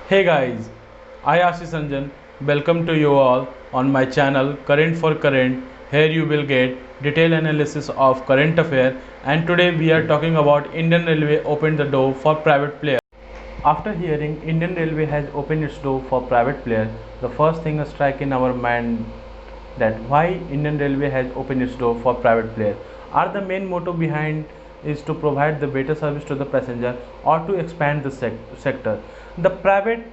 Hey guys, I Ashish Anjan. Welcome to you all on my channel Current for Current. Here you will get detailed analysis of current affair, and today we are talking about Indian Railway opened the door for private players. After hearing Indian Railway has opened its door for private players, the first thing strike in our mind that why Indian Railway has opened its door for private players. Are the main motto behind is to provide the better service to the passenger or to expand the sector. The private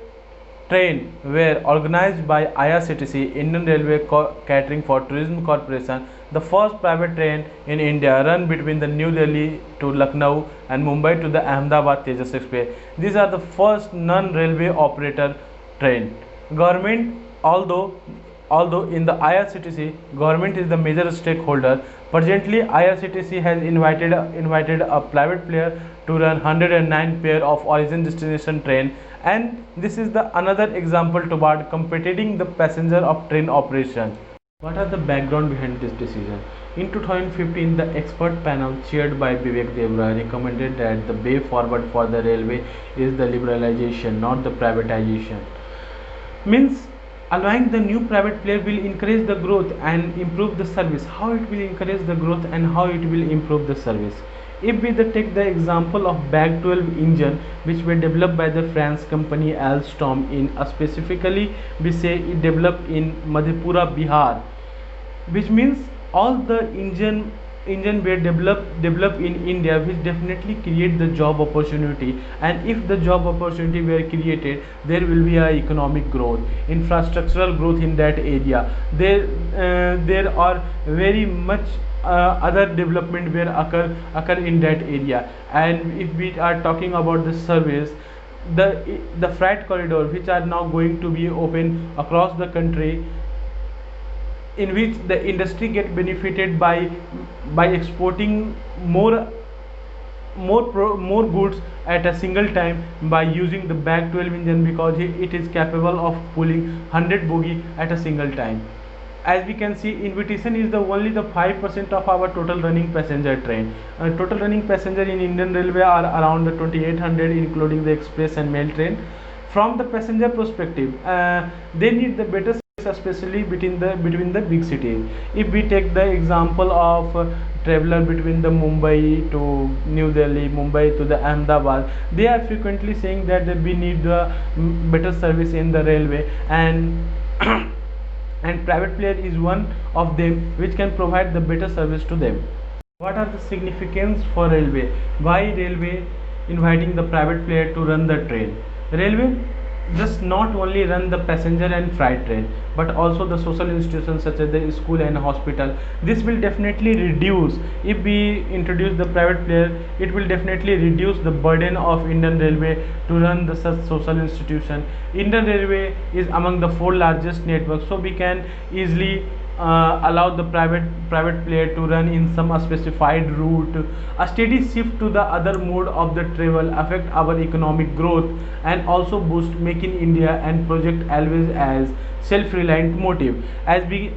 train were organized by IRCTC, Indian Railway Catering for Tourism Corporation, the first private train in India run between the New Delhi to Lucknow and Mumbai to the Ahmedabad Tejas Express. These are the first non-railway operator train. Government, although in the IRCTC, government is the major stakeholder. Presently, IRCTC has invited a private player to run 109 pair of origin destination train, and this is the another example toward competing the passenger of train operation. What are the background behind this decision? In 2015, the expert panel chaired by Vivek Devra recommended that the way forward for the railway is the liberalization, not the privatization. Means allowing the new private player will increase the growth and improve the service. How it will increase the growth and how it will improve the service? If we take the example of BAG 12 engine, which were developed by the French company Alstom, in specifically we say it developed in Madhepura, Bihar, which means all the engine were developed in India, which definitely create the job opportunity. And if the job opportunity were created, there will be a economic growth, infrastructural growth in that area. There are very much other development where occur in that area. And if we are talking about the service, the freight corridor which are now going to be open across the country, in which the industry get benefited by exporting more goods at a single time by using the BAG 12 engine, because it is capable of pulling 100 bogie at a single time. As we can see, invitation is the only the 5% of our total running passenger train. Total running passenger in Indian Railway are around the 2800, including the express and mail train. From the passenger perspective, they need the better, especially between the big cities. If we take the example of traveler between the Mumbai to New Delhi, Mumbai to the Ahmedabad, they are frequently saying that we need better service in the railway, and and private player is one of them which can provide the better service to them. What are the significance for railway? Why railway inviting the private player to run the train? Railway just not only run the passenger and freight train, but also the social institutions such as the school and hospital. This will definitely reduce, if we introduce the private player, it will definitely reduce the burden of Indian Railway to run the such social institution. Indian Railway is among the 4 largest networks, so we can easily allow the private player to run in some specified route. A steady shift to the other mode of the travel affect our economic growth and also boost Make in India and Project Always as self-reliant motive. As we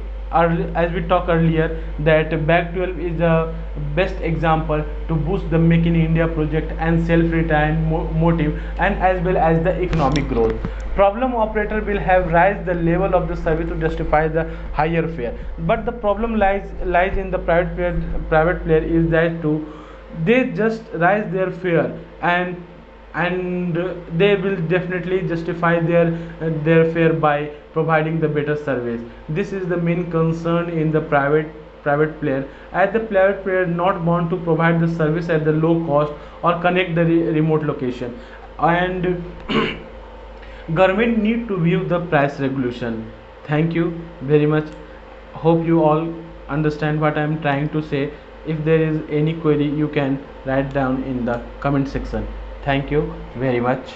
talked earlier, that BAG 12 is the best example to boost the Make in India project and self-reliant motive, and as well as the economic growth. Problem operator will have raised the level of the service to justify the higher fare, but the problem lies in the private player is that too, they just raise their fare, and they will definitely justify their fare by providing the better service. This is the main concern in the private player, as the private player not want to provide the service at the low cost or connect the remote location. And government need to view the price regulation. Thank you very much. Hope you all understand what I am trying to say. If there is any query, you can write down in the comment section. Thank you very much.